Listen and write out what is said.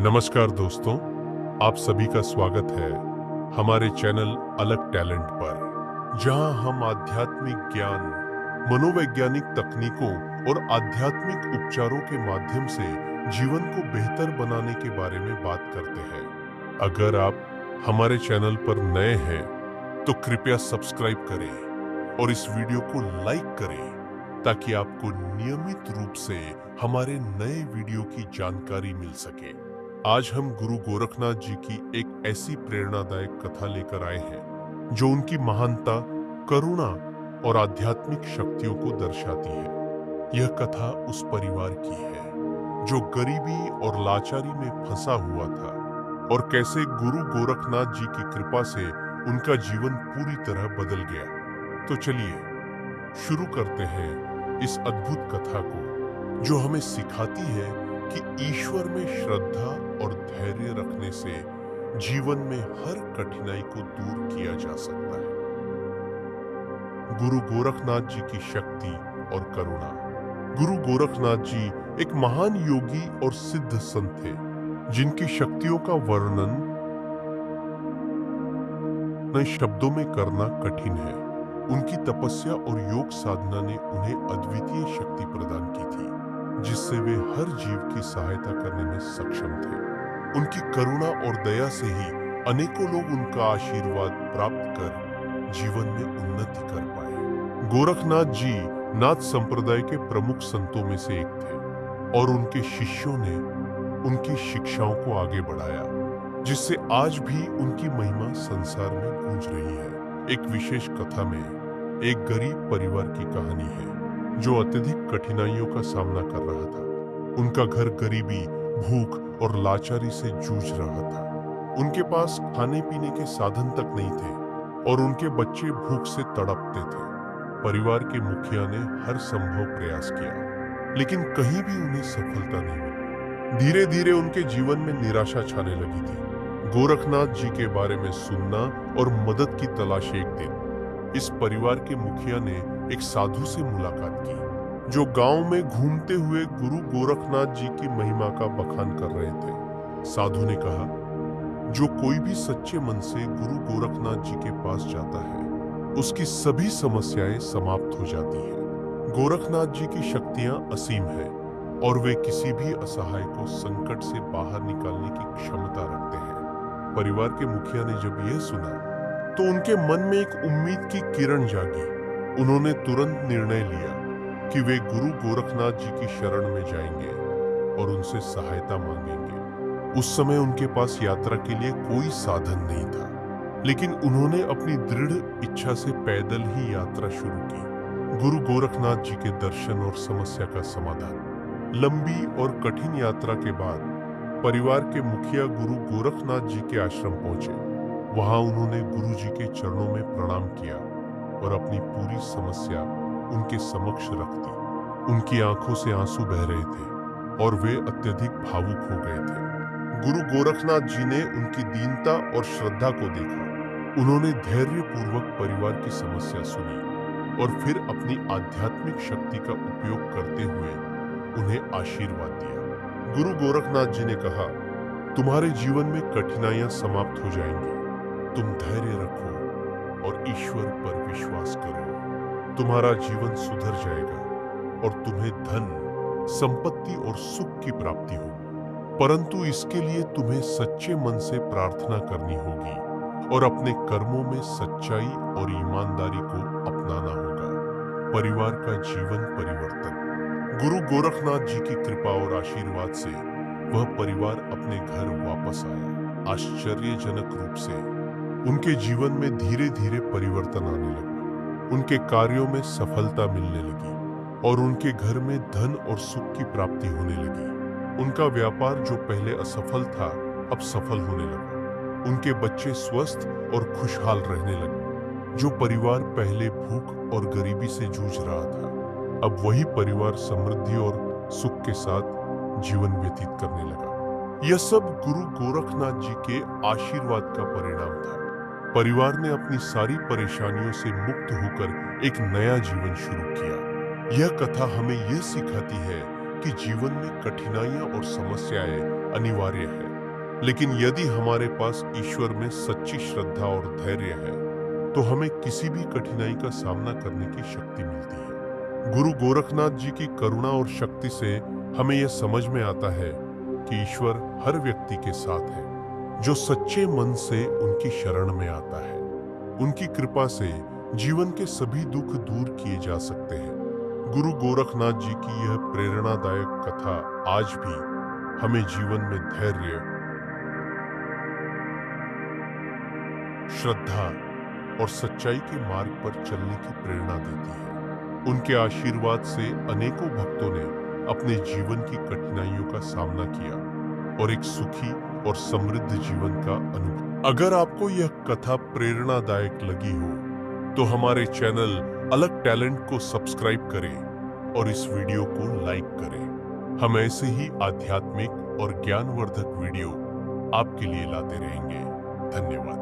नमस्कार दोस्तों, आप सभी का स्वागत है हमारे चैनल अलग टैलेंट पर, जहां हम आध्यात्मिक ज्ञान, मनोवैज्ञानिक तकनीकों और आध्यात्मिक उपचारों के माध्यम से जीवन को बेहतर बनाने के बारे में बात करते हैं। अगर आप हमारे चैनल पर नए हैं तो कृपया सब्सक्राइब करें और इस वीडियो को लाइक करें ताकि आपको नियमित रूप से हमारे नए वीडियो की जानकारी मिल सके। आज हम गुरु गोरखनाथ जी की एक ऐसी प्रेरणादायक कथा लेकर आए हैं जो उनकी महानता, करुणा और आध्यात्मिक शक्तियों को दर्शाती है। यह कथा उस परिवार की है जो गरीबी और लाचारी में फंसा हुआ था और कैसे गुरु गोरखनाथ जी की कृपा से उनका जीवन पूरी तरह बदल गया। तो चलिए शुरू करते हैं इस अद्भुत कथा को, जो हमें सिखाती है कि ईश्वर में श्रद्धा और धैर्य रखने से जीवन में हर कठिनाई को दूर किया जा सकता है। गुरु गोरखनाथ जी की शक्ति और करुणा। गुरु गोरखनाथ जी एक महान योगी और सिद्ध संत थे, जिनकी शक्तियों का वर्णन नए शब्दों में करना कठिन है। उनकी तपस्या और योग साधना ने उन्हें अद्वितीय शक्ति प्रदान की थी, जिससे वे हर जीव की सहायता करने में सक्षम थे। उनकी करुणा और दया से ही अनेकों लोग उनका आशीर्वाद प्राप्त कर जीवन में उन्नति कर पाए। गोरखनाथ जी नाथ संप्रदाय के प्रमुख संतों में से एक थे और उनके शिष्यों ने उनकी शिक्षाओं को आगे बढ़ाया, जिससे आज भी उनकी महिमा संसार में गूंज रही है। एक विशेष कथा में एक गरीब परिवार की कहानी है जो अत्यधिक कठिनाइयों का सामना कर रहा था। उनका घर गरीबी, भूख और लाचारी से जूझ रहा था। उनके पास खाने पीने के साधन तक नहीं थे और उनके बच्चे भूख से तड़पते थे। परिवार के मुखिया ने हर संभव प्रयास किया, लेकिन कहीं भी उन्हें सफलता नहीं मिली। धीरे धीरे उनके जीवन में निराशा छाने लगी थी। गोरखनाथ जी के बारे में सुनना और मदद की तलाश। एक दिन इस परिवार के मुखिया ने एक साधु से मुलाकात की, जो गांव में घूमते हुए गुरु गोरखनाथ जी की महिमा का बखान कर रहे थे। साधु ने कहा, जो कोई भी सच्चे मन से गुरु गोरखनाथ जी के पास जाता है, उसकी सभी समस्याएं समाप्त हो जाती हैं। गोरखनाथ जी की शक्तियां असीम हैं और वे किसी भी असहाय को संकट से बाहर निकालने की क्षमता रखते हैं। परिवार के मुखिया ने जब यह सुना तो उनके मन में एक उम्मीद की किरण जागी। उन्होंने तुरंत निर्णय लिया कि वे गुरु गोरखनाथ जी की शरण में जाएंगे और उनसे सहायता मांगेंगे। उस समय उनके पास यात्रा के लिए कोई साधन नहीं था, लेकिन उन्होंने अपनी दृढ़ इच्छा से पैदल ही यात्रा शुरू की। गुरु गोरखनाथ जी के दर्शन और समस्या का समाधान। लंबी और कठिन यात्रा के बाद परिवार के मुखिया गुरु गोरखनाथ जी के आश्रम पहुंचे। वहां उन्होंने गुरु जी के चरणों में प्रणाम किया और अपनी पूरी समस्या उनके समक्ष रख दी। उनकी आंखों से आंसू बह रहे थे और वे अत्यधिक भावुक हो गए थे। गुरु गोरखनाथ जी ने उनकी दीनता और श्रद्धा को देखा। उन्होंने धैर्यपूर्वक परिवार की समस्या सुनी और फिर अपनी आध्यात्मिक शक्ति का उपयोग करते हुए उन्हें आशीर्वाद दिया। गुरु गोरखनाथ जी ने कहा, तुम्हारे जीवन में कठिनाइयां समाप्त हो जाएंगी। तुम धैर्य रखो और ईश्वर पर विश्वास करो। तुम्हारा जीवन सुधर जाएगा और तुम्हें धन, संपत्ति और सुख की प्राप्ति होगी। परंतु इसके लिए तुम्हें सच्चे मन से प्रार्थना करनी होगी और अपने कर्मों में सच्चाई और ईमानदारी को अपनाना होगा। परिवार का जीवन परिवर्तन। गुरु गोरखनाथ जी की कृपा और आशीर्वाद से वह परिवार अपने घर वापस आया। आश्चर्यजनक रूप से उनके जीवन में धीरे धीरे परिवर्तन आने लगा। उनके कार्यों में सफलता मिलने लगी और उनके घर में धन और सुख की प्राप्ति होने लगी। उनका व्यापार जो पहले असफल था, अब सफल होने लगा। उनके बच्चे स्वस्थ और खुशहाल रहने लगे। जो परिवार पहले भूख और गरीबी से जूझ रहा था, अब वही परिवार समृद्धि और सुख के साथ जीवन व्यतीत करने लगा। यह सब गुरु गोरखनाथ जी के आशीर्वाद का परिणाम था। परिवार ने अपनी सारी परेशानियों से मुक्त होकर एक नया जीवन शुरू किया। यह कथा हमें यह सिखाती है कि जीवन में कठिनाइयां और समस्याएं अनिवार्य है, लेकिन यदि हमारे पास ईश्वर में सच्ची श्रद्धा और धैर्य है, तो हमें किसी भी कठिनाई का सामना करने की शक्ति मिलती है। गुरु गोरखनाथ जी की करुणा और शक्ति से हमें यह समझ में आता है कि ईश्वर हर व्यक्ति के साथ है, जो सच्चे मन से उनकी शरण में आता है। उनकी कृपा से जीवन के सभी दुख दूर किए जा सकते हैं। गुरु गोरखनाथ जी की यह प्रेरणादायक कथा आज भी हमें जीवन में धैर्य, श्रद्धा और सच्चाई के मार्ग पर चलने की प्रेरणा देती है। उनके आशीर्वाद से अनेकों भक्तों ने अपने जीवन की कठिनाइयों का सामना किया और एक सुखी और समृद्ध जीवन का अनुभव। अगर आपको यह कथा प्रेरणादायक लगी हो, तो हमारे चैनल अलग टैलेंट को सब्सक्राइब करें और इस वीडियो को लाइक करें। हम ऐसे ही आध्यात्मिक और ज्ञानवर्धक वीडियो आपके लिए लाते रहेंगे। धन्यवाद।